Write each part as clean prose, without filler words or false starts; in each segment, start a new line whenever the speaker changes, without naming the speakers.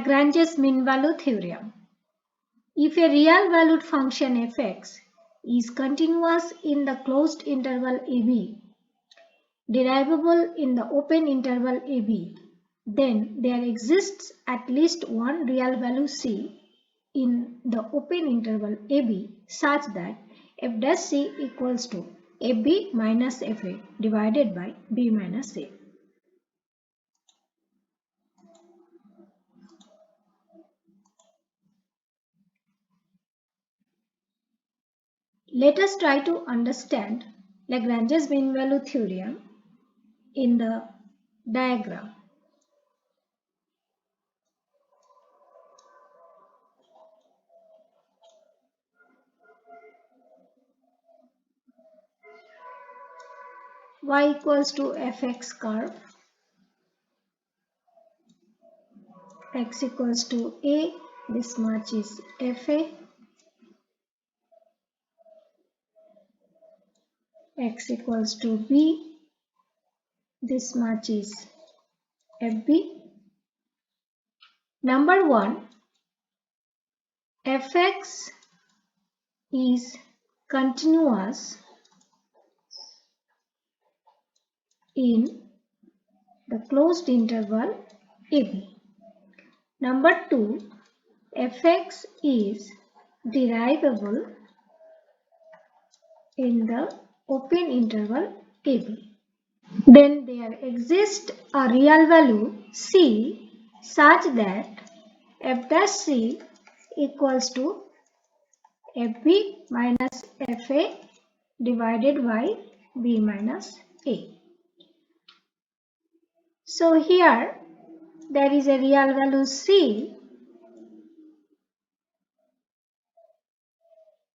Lagrange's mean value theorem. If a real valued function fx is continuous in the closed interval ab, derivable in the open interval ab, then there exists at least one real value c in the open interval ab such that f dash c equals to fb minus fa divided by b minus a. Let us try to understand Lagrange's mean value theorem in the diagram. Y equals to fx curve, x equals to a, this much is fa, x equals to b, this much is fb. Number 1, fx is continuous in the closed interval ab. Number 2, fx is derivable in the open interval ab. Then there exists a real value c such that f dash c equals to fb minus fa divided by b minus a. So here there is a real value c.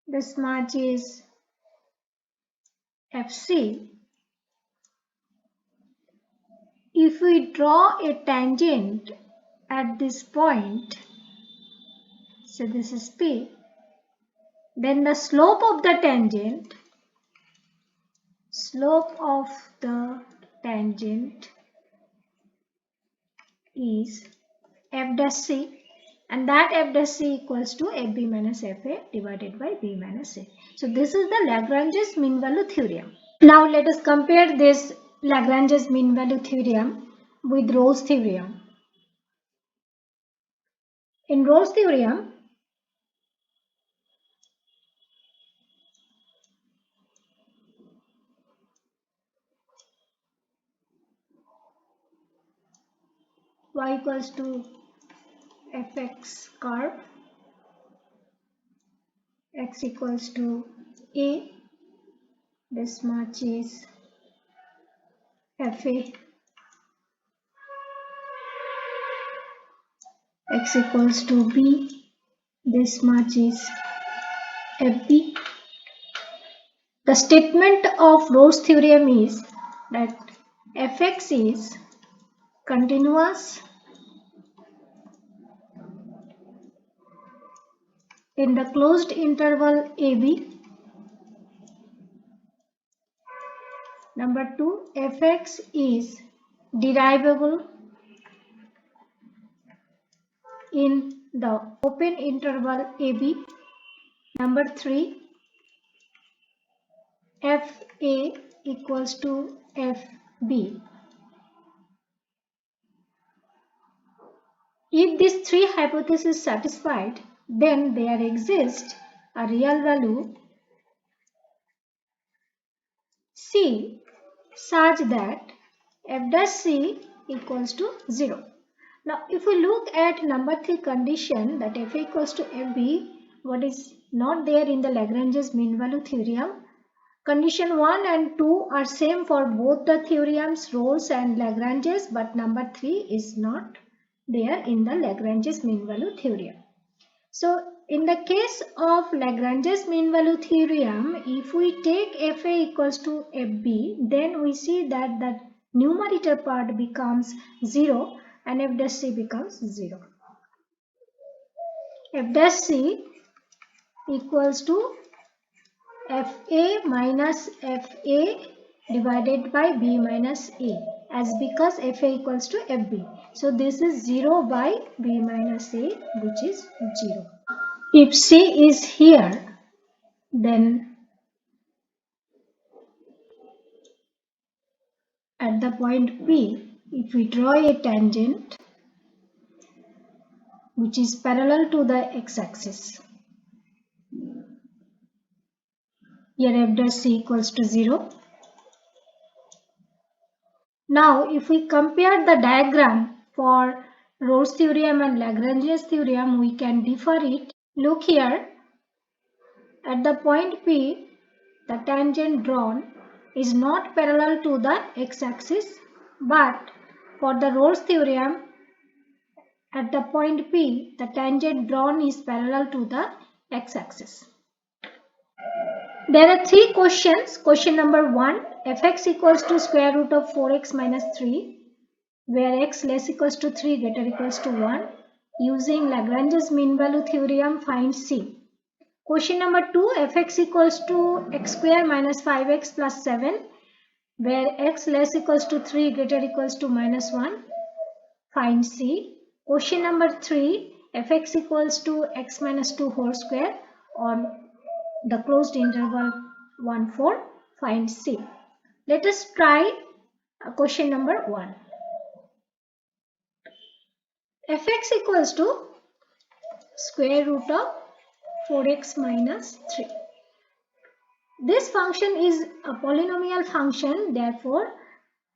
This much is fc. If we draw a tangent at this point, so this is P, then the slope of the tangent is f dash c, and that f dash c equals to fb minus fa divided by b minus a. So this is the Lagrange's mean value theorem. Now let us compare this Lagrange's mean value theorem with Rolle's theorem. In Rolle's theorem, y equals to fx curve, x equals to a, this much is fa, x equals to b, this much is fb. The statement of Rolle's theorem is that fx is continuous in the closed interval ab. Number 2, fx is derivable in the open interval ab. Number 3, fa equals to fb. If these three hypotheses satisfied, then there exists a real value c such that f dash c equals to 0. Now if we look at number 3 condition, that f equals to fb, what is not there in the Lagrange's mean value theorem. Condition 1 and 2 are same for both the theorems, Rolle's and Lagrange's, but number 3 is not there in the Lagrange's mean value theorem. So in the case of Lagrange's mean value theorem, if we take fa equals to fb, then we see that the numerator part becomes 0 and f dash c becomes 0. F dash c equals to fa minus fa divided by b minus a, as because FA equals to FB. So this is 0 by B minus A, which is 0. If C is here, then at the point P, if we draw a tangent which is parallel to the x-axis, here f dash C equals to 0. Now, if we compare the diagram for Rolle's theorem and Lagrange's theorem, we can differ it. Look here, at the point P, the tangent drawn is not parallel to the x-axis, but for the Rolle's theorem, at the point P, the tangent drawn is parallel to the x-axis. There are three questions. Question number 1, fx equals to square root of 4x minus 3, where x less equals to 3 greater equals to 1. Using Lagrange's mean value theorem, find C. Question number 2, fx equals to x square minus 5x plus 7, where x less equals to 3 greater equals to minus 1. Find C. Question number 3, fx equals to x minus 2 whole square on the closed interval 1, 4. Find C. Let us try question number 1. Fx equals to square root of 4x minus 3. This function is a polynomial function, therefore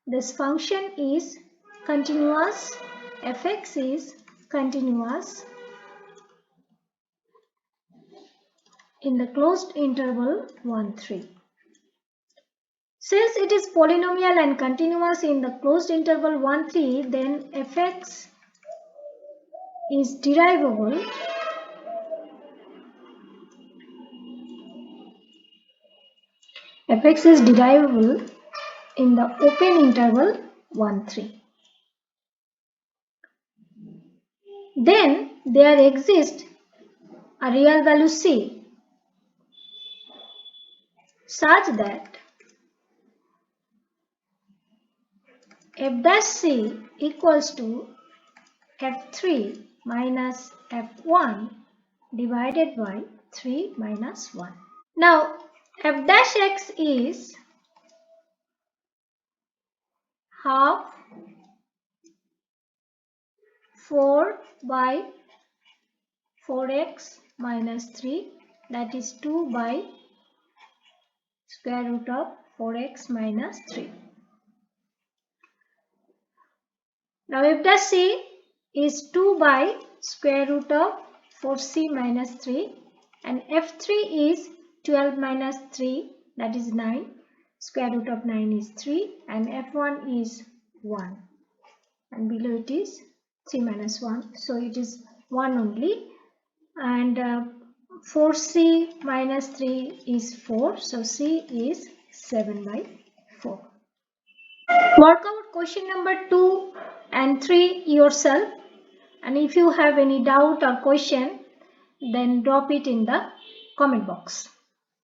this function is continuous. Fx is continuous in the closed interval 1, 3. Since it is polynomial and continuous in the closed interval 1, 3, then fx is derivable in the open interval 1, 3. Then there exists a real value C such that f dash C equals to f3 minus f1 divided by 3 minus 1. Now f dash x is half 4 by 4x minus 3, that is 2 by square root of 4x minus 3. Now f dash C is 2 by square root of 4c minus 3, and f3 is 12 minus 3, that is 9. Square root of 9 is 3, and f1 is 1, and below it is 3 minus 1, so it is 1 only, and 4c minus 3 is 4, so c is 7 by 4. Work out question number 2 and 3 yourself, and if you have any doubt or question, then drop it in the comment box.